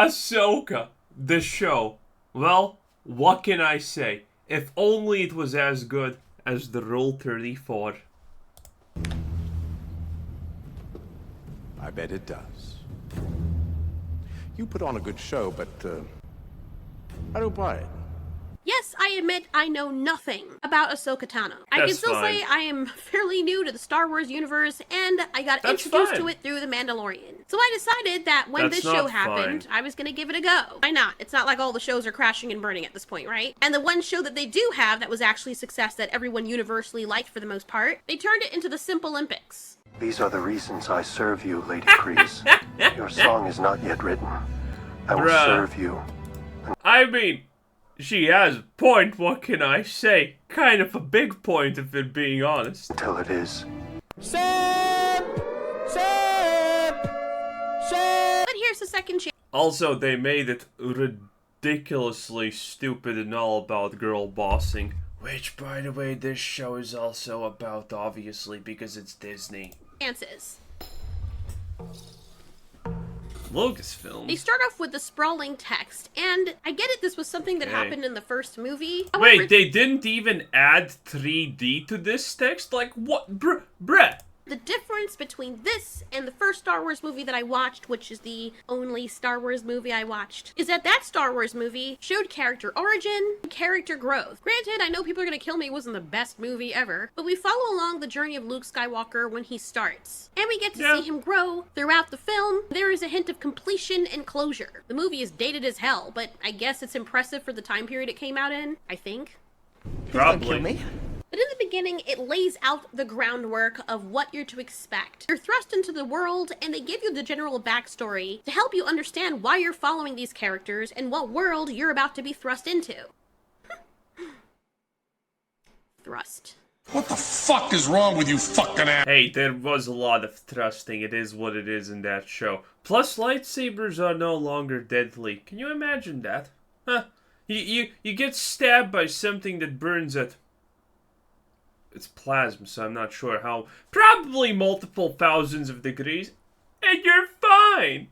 Ahsoka, the show. Well, what can I say? If only it was as good as the Rule 34. I bet it does. You put on a good show, but I don't buy it. Yes, I admit I know nothing about Ahsoka Tano. I can still say I am fairly new to the Star Wars universe, and I got introduced to it through The Mandalorian. So I decided that when this show happened, I was gonna give it a go. Why not? It's not like all the shows are crashing and burning at this point, right? And the one show that they do have that was actually a success that everyone universally liked for the most part, they turned it into the Simple Olympics. These are the reasons I serve you, Lady Kreese. Your song is not yet written. I will serve you. I mean, she has a point, what can I say? Kind of a big point, if we're being honest. Until it is. But here's the second chance. Also, they made it ridiculously stupid and all about girl bossing. Which, by the way, this show is also about, obviously, because it's Disney. Chances. Lucasfilm. They start off with the sprawling text, and I get it, this was something that happened in the first movie. However, wait, they didn't even add 3D to this text? Like, what? Bruh. The difference between this and the first Star Wars movie that I watched, which is the only Star Wars movie I watched, is that that Star Wars movie showed character origin, character growth. Granted, I know people are gonna kill me, it wasn't the best movie ever, but we follow along the journey of Luke Skywalker when he starts. And we get to see him grow throughout the film. There is a hint of completion and closure. The movie is dated as hell, but I guess it's impressive for the time period it came out in, I think. Probably. But in the beginning, it lays out the groundwork of what you're to expect. You're thrust into the world, and they give you the general backstory to help you understand why you're following these characters and what world you're about to be thrust into. Thrust. What the fuck is wrong with you fucking ass? Hey, there was a lot of thrusting. It is what it is in that show. Plus, lightsabers are no longer deadly. Can you imagine that? Huh? You get stabbed by something that burns at... It's plasma, so I'm not sure how. Probably multiple thousands of degrees. And you're fine!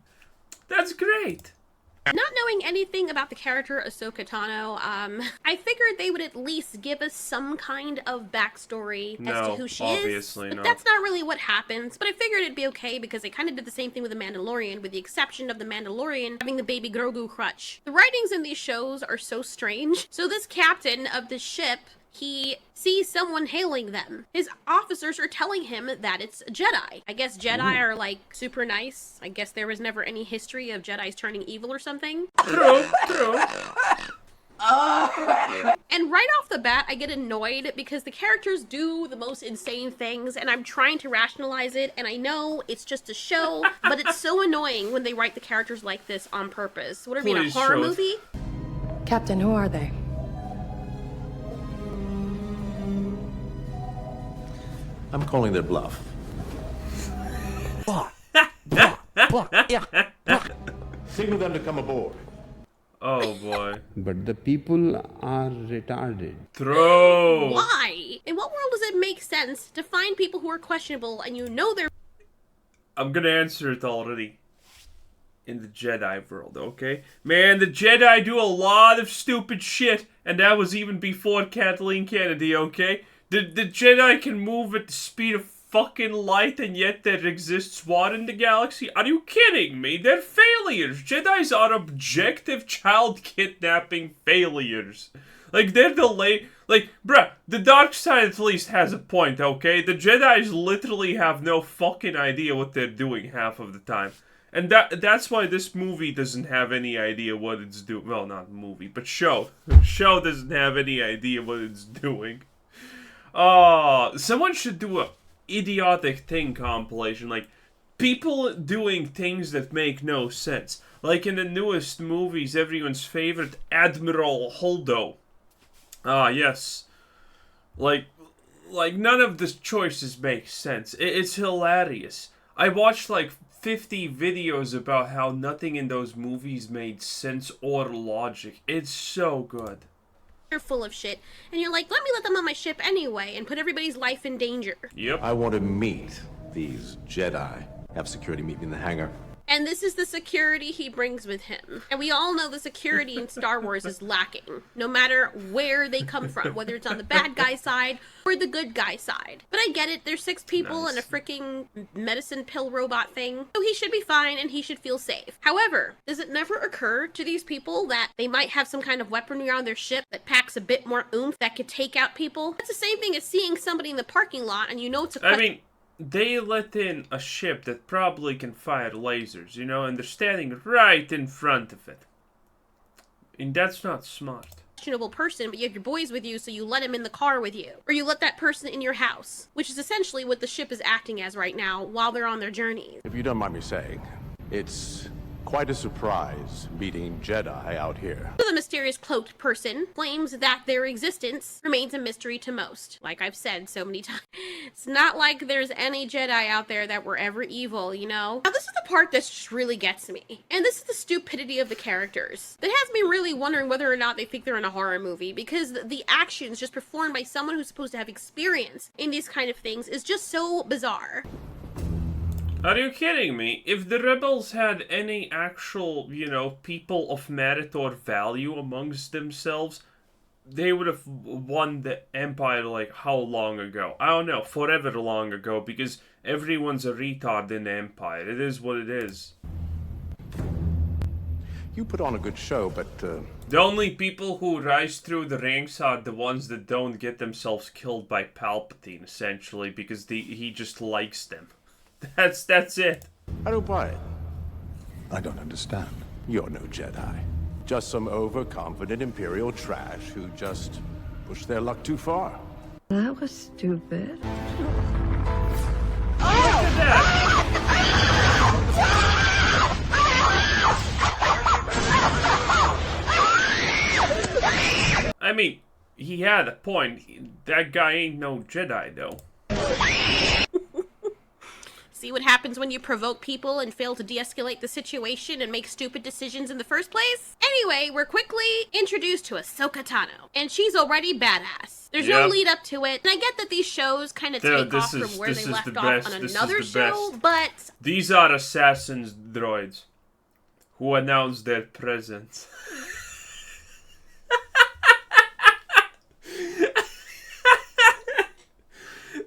That's great. Not knowing anything about the character Ahsoka Tano, I figured they would at least give us some kind of backstory as to who she is. Obviously But that's not really what happens. But I figured it'd be okay because they kind of did the same thing with The Mandalorian, with the exception of The Mandalorian having the baby Grogu crutch. The writings in these shows are so strange. So this captain of this ship, he sees someone hailing them. His officers are telling him that it's a Jedi. I guess Jedi are like super nice. I guess there was never any history of Jedis turning evil or something. True. And right off the bat, I get annoyed because the characters do the most insane things, and I'm trying to rationalize it, and I know it's just a show, but it's so annoying when they write the characters like this on purpose. Would it be in a horror movie? Captain, who are they? I'm calling their bluff. Signal them to come aboard. Oh boy. But the people are retarded. Throw. Why? In what world does it make sense to find people who are questionable and you know they're... I'm gonna answer it already. In the Jedi world, okay? Man, the Jedi do a lot of stupid shit, and that was even before Kathleen Kennedy, okay? The Jedi can move at the speed of fucking light, and yet there exists what in the galaxy? Are you kidding me? They're failures. Jedis are objective child kidnapping failures. Like, they're bruh, the dark side at least has a point, okay? The Jedis literally have no fucking idea what they're doing half of the time. And that's why this movie doesn't have any idea what it's doing. Well, not movie, but show. Show doesn't have any idea what it's doing. Someone should do a idiotic thing compilation, like people doing things that make no sense. Like in the newest movies, everyone's favorite Admiral Holdo. Yes. Like none of the choices make sense. It's hilarious. I watched like 50 videos about how nothing in those movies made sense or logic. It's so good. You're full of shit, and you're like, let me let them on my ship anyway, and put everybody's life in danger. Yep. I want to meet these Jedi. Have security meet me in the hangar. And this is the security he brings with him. And we all know the security in Star Wars is lacking, no matter where they come from, whether it's on the bad guy side or the good guy side. But I get it, there's 6 people and a freaking medicine pill robot thing, so he should be fine and he should feel safe. However, does it never occur to these people that they might have some kind of weaponry on their ship that packs a bit more oomph that could take out people? That's the same thing as seeing somebody in the parking lot and you know it's a... I mean, they let in a ship that probably can fire lasers, you know, and they're standing right in front of it. And that's not smart. Questionable person, but you have your boys with you, so you let him in the car with you. Or you let that person in your house, which is essentially what the ship is acting as right now while they're on their journeys. If you don't mind me saying, it's quite a surprise meeting Jedi out here. So the mysterious cloaked person claims that their existence remains a mystery to most. Like I've said so many times. It's not like there's any Jedi out there that were ever evil, you know? Now this is the part that just really gets me. And this is the stupidity of the characters. That has me really wondering whether or not they think they're in a horror movie, because the actions just performed by someone who's supposed to have experience in these kind of things is just so bizarre. Are you kidding me? If the rebels had any actual, you know, people of merit or value amongst themselves, they would have won the Empire, like, how long ago? I don't know, forever long ago, because everyone's a retard in the Empire. It is what it is. You put on a good show, but, The only people who rise through the ranks are the ones that don't get themselves killed by Palpatine, essentially, because he just likes them. That's it. I don't buy it. I don't understand. You're no Jedi. Just some overconfident Imperial trash who just pushed their luck too far. That was stupid. I mean, he had a point. That guy ain't no Jedi, though. See what happens when you provoke people and fail to de-escalate the situation and make stupid decisions in the first place? Anyway, we're quickly introduced to Ahsoka Tano, and she's already badass. There's no lead up to it, and I get that these shows kind of take off from where they left off on another show, but... These are assassins droids who announce their presence.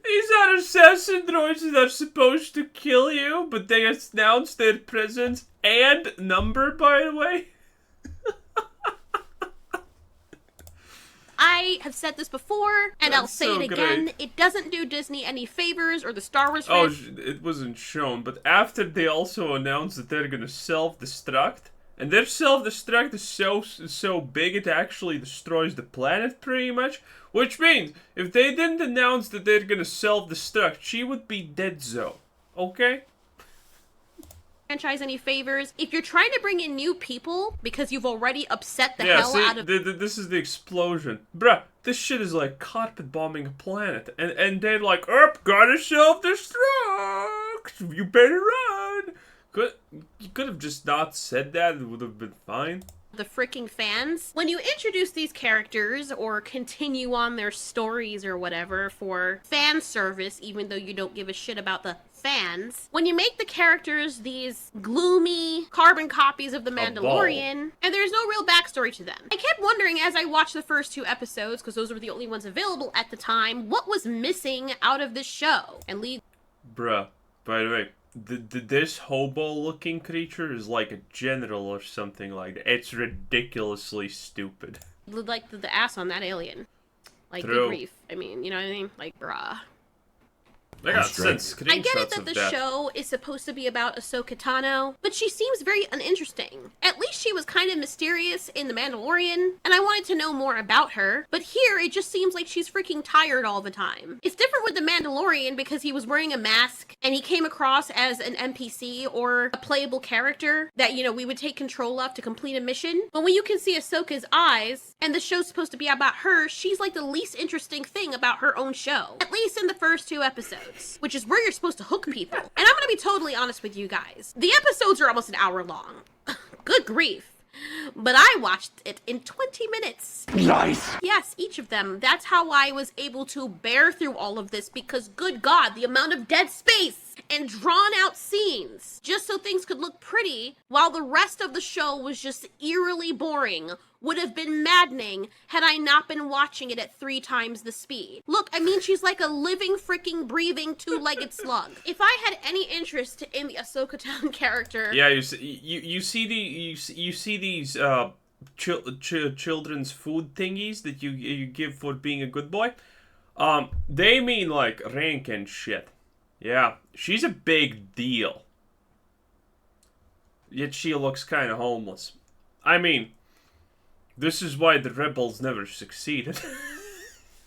These are assassin droids that are supposed to kill you, but they announce their presence and number, by the way. I have said this before, and I'll say it again. It doesn't do Disney any favors, or the Star Wars fans. Oh, it wasn't shown, but after they also announced that they're gonna self-destruct, and their self-destruct is so big it actually destroys the planet pretty much, which means if they didn't announce that they're gonna self-destruct, she would be dead-zo, okay? Franchise any favors. If you're trying to bring in new people because you've already upset the hell out of... this is the explosion. Bruh, this shit is like carpet bombing a planet. And they're like, gotta self-destruct! You better run! You could have just not said that, it would have been fine. The freaking fans. When you introduce these characters or continue on their stories or whatever for fan service, even though you don't give a shit about the fans, when you make the characters these gloomy carbon copies of the Mandalorian, and there's no real backstory to them. I kept wondering as I watched the first 2 episodes, because those were the only ones available at the time, what was missing out of this show? And Bruh, by the way, this hobo-looking creature is like a general or something like that. It's ridiculously stupid. like the ass on that alien. Like, True. good grief. I mean, you know what I mean? Like, bruh. I got sent screenshots I get it that of the that. show is supposed to be about Ahsoka Tano, but she seems very uninteresting. At least she was kind of mysterious in The Mandalorian, and I wanted to know more about her, but here it just seems like she's freaking tired all the time. It's different with The Mandalorian because he was wearing a mask, and he came across as an NPC or a playable character that, you know, we would take control of to complete a mission. But when you can see Ahsoka's eyes, and the show's supposed to be about her, she's like the least interesting thing about her own show. At least in the first 2 episodes. Which is where you're supposed to hook people. And I'm gonna be totally honest with you guys. The episodes are almost an hour long. Good grief. But I watched it in 20 minutes. Nice! Yes, each of them. That's how I was able to bear through all of this because, good God, the amount of dead space and drawn out scenes just so things could look pretty, while the rest of the show was just eerily boring, would have been maddening had I not been watching it at 3 times the speed. Look, I mean, she's like a living, freaking, breathing, 2-legged slug. If I had any interest in the Ahsoka Town character... Yeah, you see these children's food thingies that you give for being a good boy? They mean, like, rank and shit. Yeah, she's a big deal. Yet she looks kind of homeless. I mean... This is why the rebels never succeeded.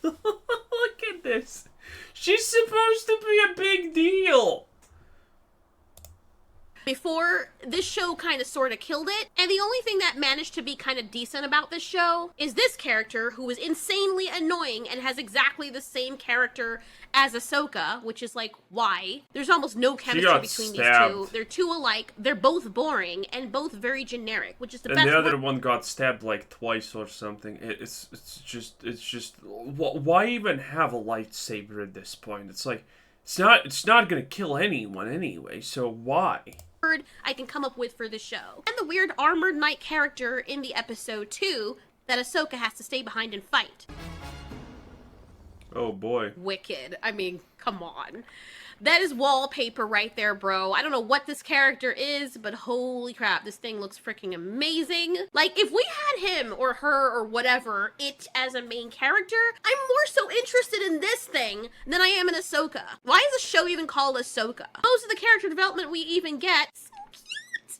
Look at this. She's supposed to be a big deal. Before, this show kind of sort of killed it, and the only thing that managed to be kind of decent about this show is this character who is insanely annoying and has exactly the same character as Ahsoka, which is like, why? There's almost no chemistry between these two. They're too alike, they're both boring, and both very generic, which is the best. And the other one got stabbed like twice or something. It's just, why even have a lightsaber at this point? It's like, it's not gonna kill anyone anyway, so why? I can come up with for the show. And the weird armored knight character in the episode 2 that Ahsoka has to stay behind and fight. Oh boy. Wicked. I mean, come on. That is wallpaper right there, bro. I don't know what this character is, but holy crap, this thing looks freaking amazing. Like, if we had him or her or whatever, it as a main character, I'm more so interested in this thing than I am in Ahsoka. Why is the show even called Ahsoka? Most of the character development we even get, so cute.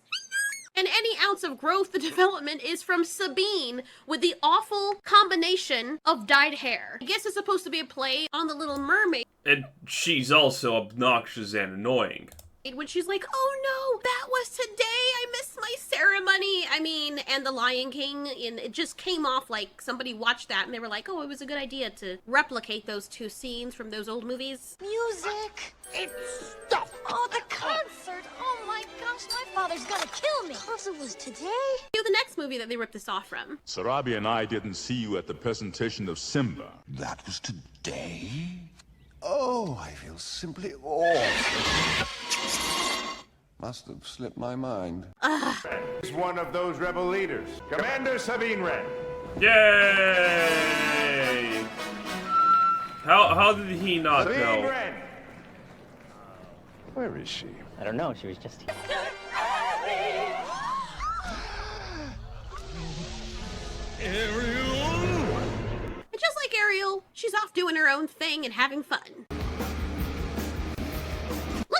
And any ounce of growth the development is from Sabine with the awful combination of dyed hair. I guess it's supposed to be a play on the Little Mermaid. And she's also obnoxious and annoying. When she's like, oh no, that was today, I missed my ceremony. I mean, and The Lion King, and it just came off like somebody watched that and they were like, oh, it was a good idea to replicate those 2 scenes from those old movies. Music! It's stuff! Oh, the concert! Oh my gosh, my father's gonna kill me! Plus it was today? The next movie that they ripped this off from. Sarabi and I didn't see you at the presentation of Simba. That was today? Oh, I feel simply awful. Must have slipped my mind. He's one of those rebel leaders, Commander Sabine Wren. Yay! How did he not Sabine know? Wren. Where is she? I don't know, she was just here. And just like Ariel, she's off doing her own thing and having fun. Look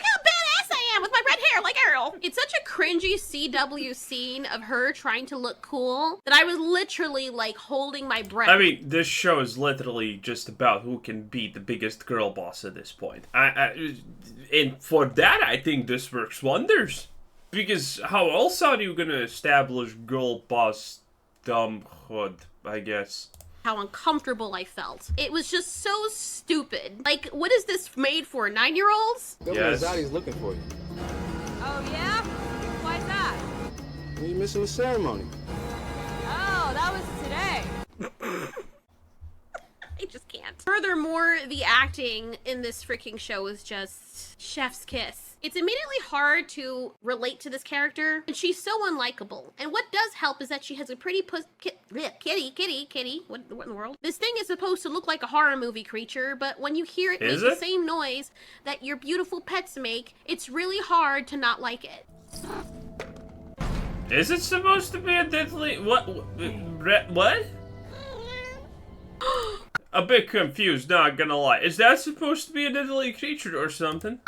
how badass I am with my red hair like Ariel! It's such a cringy CW scene of her trying to look cool that I was literally like holding my breath. I mean, this show is literally just about who can beat the biggest girl boss at this point. And for that, I think this works wonders. Because how else are you gonna establish girl boss dumbhood, I guess? How uncomfortable I felt. It was just so stupid. Like, what is this made for, 9-year-olds? Yes. Zaddy's looking for you. Oh yeah? Why's that? You're missing the ceremony. Oh, that was today. I just can't. Furthermore, the acting in this freaking show is just chef's kiss. It's immediately hard to relate to this character, and she's so unlikable. And what does help is that she has a pretty kitty. What in the world? This thing is supposed to look like a horror movie creature, but when you hear it make the same noise that your beautiful pets make, it's really hard to not like it. Is it supposed to be a deadly... What? A bit confused, not gonna lie. Is that supposed to be a deadly creature or something?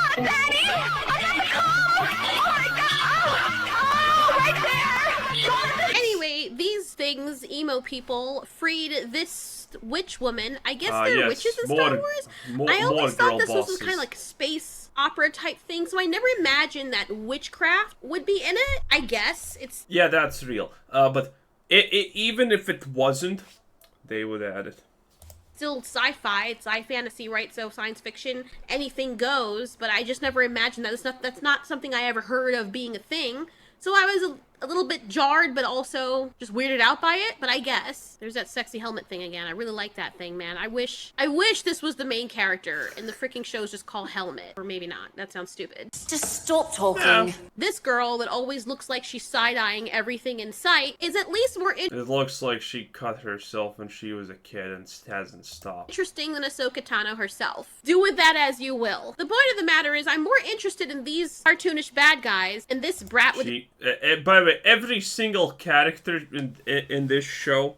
Anyway, these things, emo people, freed this witch woman. I guess they're witches in Star Wars? I always thought this was kind of like space opera type thing, so I never imagined that witchcraft would be in it. I guess it's... Yeah, that's real. But even if it wasn't, they would add it. Still sci-fi, it's sci-fantasy, right? So science fiction, anything goes, but I just never imagined that. That's not something I ever heard of being a thing. So I was a little bit jarred, but also just weirded out by it. But I guess there's that sexy helmet thing again. I really like that thing, man. I wish this was the main character and the freaking show's just called Helmet. Or maybe not. That sounds stupid. Just stop talking. Yeah. This girl that always looks like she's side-eyeing everything in sight is at least more It looks like she cut herself when she was a kid and hasn't stopped. interesting than Ahsoka Tano herself. Do with that as you will. The point of the matter is I'm more interested in these cartoonish bad guys and this brat with... By the way, every single character in this show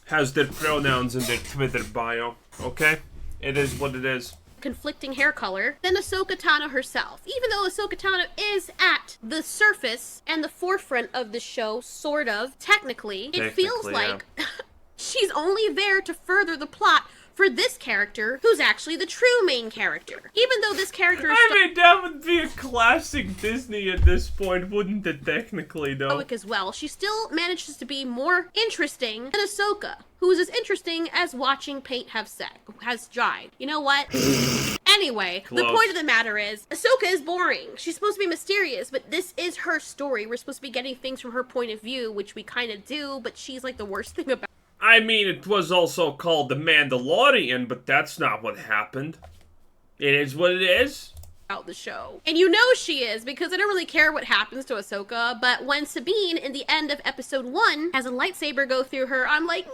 has their pronouns in their Twitter bio, okay? It is what it is. conflicting hair color than Ahsoka Tano herself. Even though Ahsoka Tano is at the surface and the forefront of the show, sort of, technically, it feels like she's only there to further the plot for this character, who's actually the true main character. Even though this character is... I mean, that would be a classic Disney at this point, wouldn't it, technically, though? As well, she still manages to be more interesting than Ahsoka, who is as interesting as watching paint has dried. You know what? Anyway, the point of the matter is, Ahsoka is boring. She's supposed to be mysterious, but this is her story. We're supposed to be getting things from her point of view, which we kind of do, but she's like the worst thing about. I mean, it was also called The Mandalorian, but that's not what happened. It is what it is. Out the show. And you know she is, because I don't really care what happens to Ahsoka, but when Sabine, in the end of episode 1, has a lightsaber go through her, I'm like, no!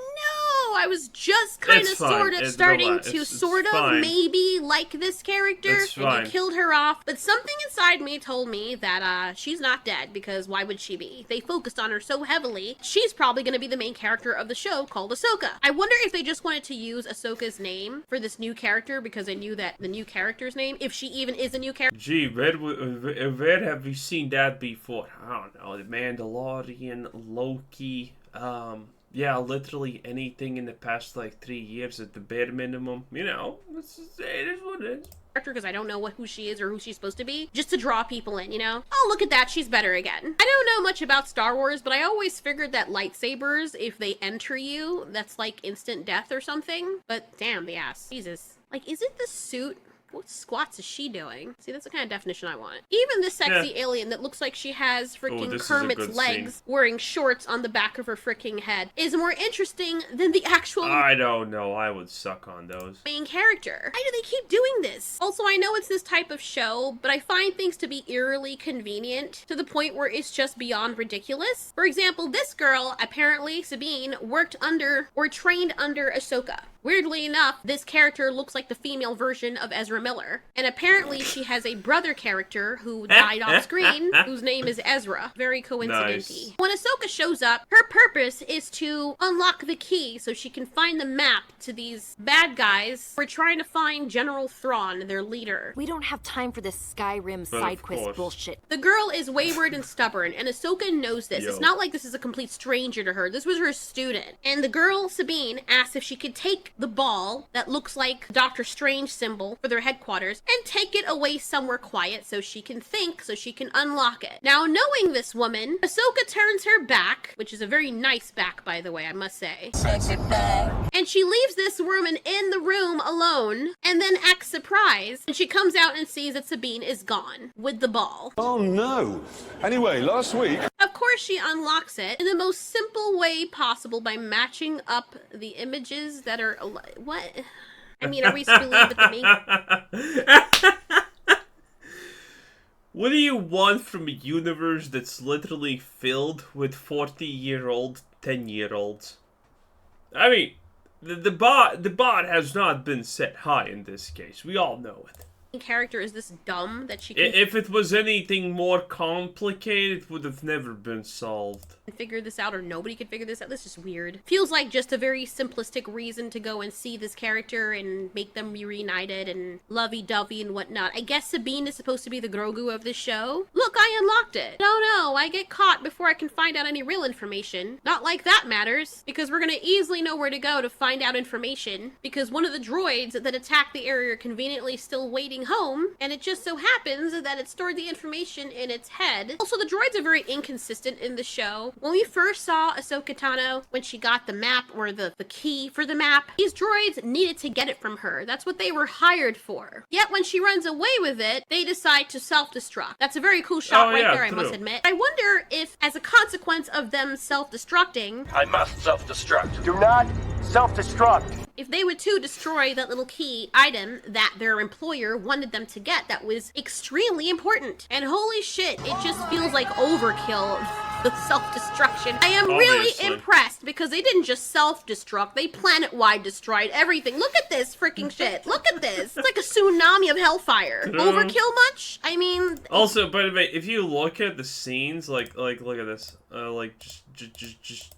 I was just kind of sort of starting to sort of maybe like this character, and you killed her off, but something inside me told me that she's not dead, because why would she be? They focused on her so heavily, she's probably going to be the main character of the show called Ahsoka. I wonder if they just wanted to use Ahsoka's name for this new character, because they knew that the new character's name, if she even is a new character. Gee, where have we seen that before? I don't know. The Mandalorian, Loki, yeah, literally anything in the past, like, 3 years at the bare minimum. You know, it is what it is. Because I don't know who she is or who she's supposed to be, just to draw people in, you know? Oh, look at that, she's better again. I don't know much about Star Wars, but I always figured that lightsabers, if they enter you, that's like instant death or something. But damn, the ass. Jesus. Like, is it the suit? What squats is she doing? See, that's the kind of definition I want. Even this sexy alien that looks like she has freaking Kermit's legs wearing shorts on the back of her freaking head is more interesting than the actual... I don't know. I would suck on those. ...main character. Why do they keep doing this? Also, I know it's this type of show, but I find things to be eerily convenient to the point where it's just beyond ridiculous. For example, this girl, apparently, Sabine, worked under or trained under Ahsoka. Weirdly enough, this character looks like the female version of Ezra Miller. And apparently she has a brother character who died off screen, whose name is Ezra. Very coincidental. Nice. When Ahsoka shows up, her purpose is to unlock the key so she can find the map to these bad guys who are trying to find General Thrawn, their leader. We don't have time for this Skyrim side quest bullshit. The girl is wayward and stubborn, and Ahsoka knows this. It's not like this is a complete stranger to her. This was her student. And the girl, Sabine, asks if she could take the ball that looks like Doctor Strange symbol for their headquarters and take it away somewhere quiet so she can think, so she can unlock it. Now, knowing this woman, Ahsoka turns her back, which is a very nice back, by the way, I must say. Sexy back. And she leaves this woman in the room alone and then acts surprised. And she comes out and sees that Sabine is gone with the ball. Oh no. Anyway, last week... Of course, she unlocks it in the most simple way possible by matching up the images that are... What? I mean, are we to believe that the main... What do you want from a universe that's literally filled with 40-year-old, 10-year-olds? I mean, the bar has not been set high in this case. We all know it. Character is this dumb that she can... If it was anything more complicated, it would have never been solved. Figure this out, or nobody could figure this out. This is weird. Feels like just a very simplistic reason to go and see this character and make them be reunited and lovey-dovey and whatnot. I guess Sabine is supposed to be the Grogu of this show. Look, I unlocked it. No, I get caught before I can find out any real information. Not like that matters, because we're gonna easily know where to go to find out information, because one of the droids that attacked the area are conveniently still waiting coming home, and it just so happens that it stored the information in its head. Also, the droids are very inconsistent in the show. When we first saw Ahsoka Tano, when she got the map, or the key for the map, these droids needed to get it from her. That's what they were hired for. Yet when she runs away with it, they decide to self-destruct. That's a very cool shot there, I must admit. I wonder if, as a consequence of them self-destructing, I must self-destruct. Do not self-destruct. if they were to destroy that little key item that their employer wanted them to get, that was extremely important. And holy shit, it just feels like overkill, the self-destruction. I am really impressed because they didn't just self-destruct, they planet-wide destroyed everything. Look at this freaking shit. Look at this. It's like a tsunami of hellfire. Overkill much? I mean... Also, by the way, if you look at the scenes, like look at this.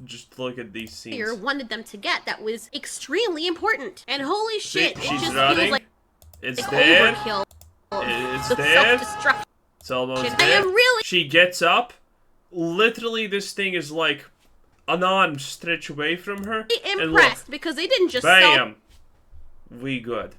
Just look at these scenes. Wanted them to get that was extremely important. And holy shit, she's it just running. feels like It's dead. overkill. It's The dead. self-destruction. It's almost I dead. am really She gets up. Literally, this thing is like an arm stretch away from her. impressed because they didn't just bam. We good.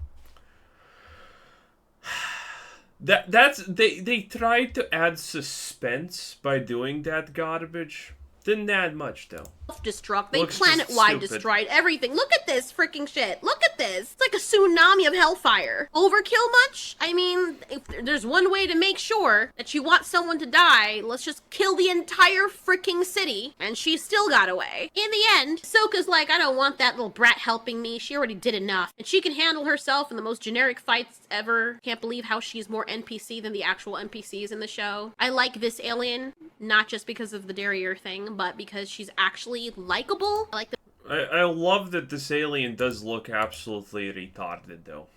They tried to add suspense by doing that garbage. Didn't add much though. Self-destruct. They Looks planet-wide just destroyed everything. Look at this freaking shit. Look at this. It's like a tsunami of hellfire. Overkill much? I mean, if there's one way to make sure that you want someone to die, let's just kill the entire freaking city. And she still got away. In the end, Ahsoka's like, I don't want that little brat helping me. She already did enough. And she can handle herself in the most generic fights ever. Can't believe how she's more NPC than the actual NPCs in the show. I like this alien, not just because of the derriere thing, but because she's actually likable. I like the I love that this alien does look absolutely retarded though.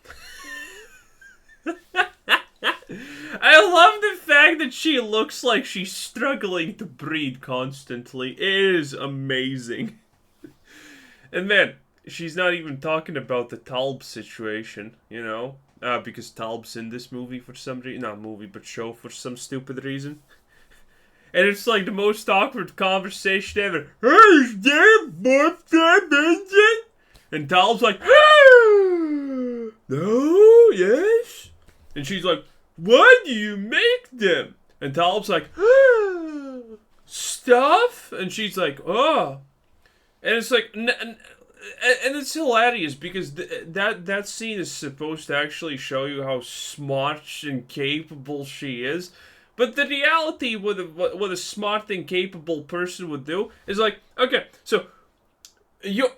I love the fact that she looks like she's struggling to breathe constantly. It is amazing. And man, she's not even talking about the Talb situation, you know? Because Talb's in this movie for some reason. Not movie, but show for some stupid reason. And it's like the most awkward conversation ever. Hey, is there a birthday engine? And Talb's like, no, yes. And she's like, why do you make them? And Talb's like, stuff? And she's like, oh. And it's like, and it's hilarious because that scene is supposed to actually show you how smart and capable she is. But the reality, what a smart and capable person would do is like, okay, so you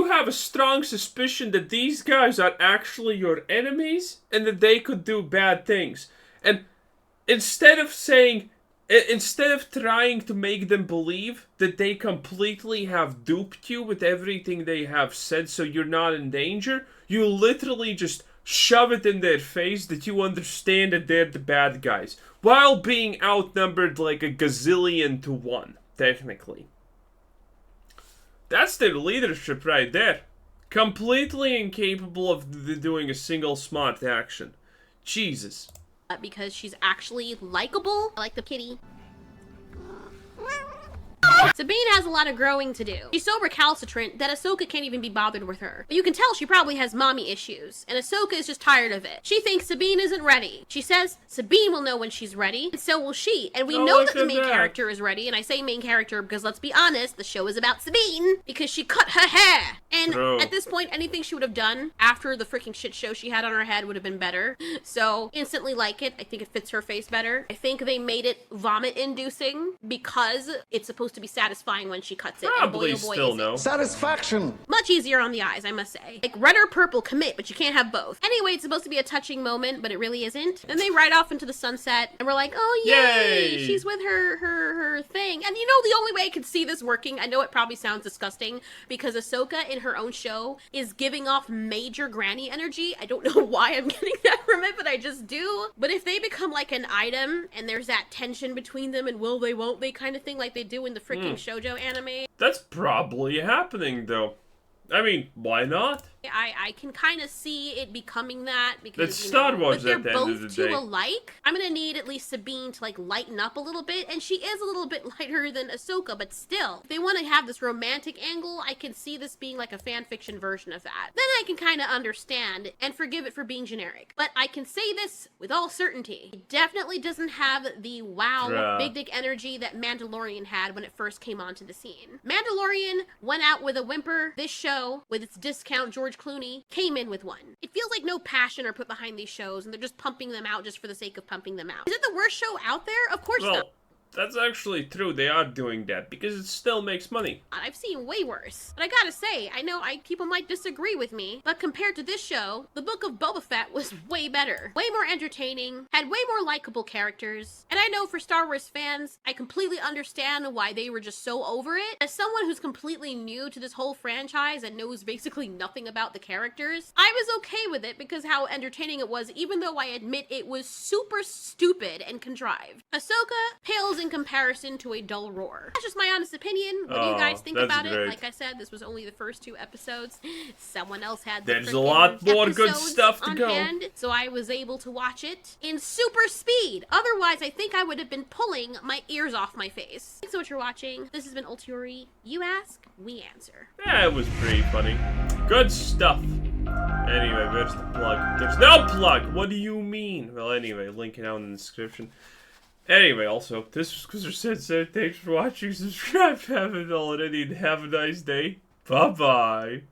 have a strong suspicion that these guys are actually your enemies and that they could do bad things. And instead of trying to make them believe that they completely have duped you with everything they have said so you're not in danger, you literally just shove it in their face that you understand that they're the bad guys, while being outnumbered like a gazillion to 1, technically. That's their leadership right there. Completely incapable of doing a single smart action. Jesus. because she's actually likable. I like the kitty. Sabine has a lot of growing to do. She's so recalcitrant that Ahsoka can't even be bothered with her. But you can tell she probably has mommy issues, and Ahsoka is just tired of it. She thinks Sabine isn't ready. She says Sabine will know when she's ready, and so will she. And we know that the main character is ready, and I say main character because let's be honest, the show is about Sabine, because she cut her hair. And at this point, anything she would have done after the freaking shit show she had on her head would have been better. So, instantly like it. I think it fits her face better. I think they made it vomit-inducing because it's supposed to be satisfying when she cuts it. Probably and boy, oh boy, still is no. it. Satisfaction! Much easier on the eyes, I must say. Like, red or purple, commit, but you can't have both. Anyway, it's supposed to be a touching moment, but it really isn't. And they ride off into the sunset, and we're like, oh, yay! She's with her thing. And you know, the only way I could see this working, I know it probably sounds disgusting, because Ahsoka in her own show is giving off major granny energy. I don't know why I'm getting that from it, but I just do. But if they become like an item, and there's that tension between them, and will they, won't they kind of thing, like they do in the freaking shoujo anime. That's probably happening, though. I mean, why not? I can kind of see it becoming that because It's Star Wars but they're at the end of both the too day. alike. I'm gonna need at least Sabine to like lighten up a little bit, and she is a little bit lighter than Ahsoka, but still, if they want to have this romantic angle, I can see this being like a fan fiction version of that. Then I can kind of understand and forgive it for being generic. But I can say this with all certainty: it definitely doesn't have the wow big dick energy that Mandalorian had when it first came onto the scene. Mandalorian went out with a whimper. This show, with its discount George Clooney, came in with one. It feels like no passion are put behind these shows and they're just pumping them out just for the sake of pumping them out. Is it the worst show out there? Of course not. That's actually true. They are doing that because it still makes money. I've seen way worse. But I gotta say, I know people might disagree with me, but compared to this show, the Book of Boba Fett was way better. Way more entertaining, had way more likable characters. And I know for Star Wars fans, I completely understand why they were just so over it. As someone who's completely new to this whole franchise and knows basically nothing about the characters, I was okay with it because how entertaining it was, even though I admit it was super stupid and contrived. Ahsoka pales in comparison to a dull roar. That's just my honest opinion. What do you guys think about it? Like I said, this was only the first 2 episodes. Someone else had the There's a lot more good stuff to go. Hand, so I was able to watch it in super speed. Otherwise, I think I would have been pulling my ears off my face. Thanks so much for watching. This has been Ultiori. You ask, we answer. Yeah, it was pretty funny. Good stuff. Anyway, there's the plug. There's no plug! What do you mean? Well, anyway, link it down in the description. Anyway, also, this was Cruiser Sensei. Thanks for watching. Subscribe if you haven't already. And have a nice day. Bye-bye.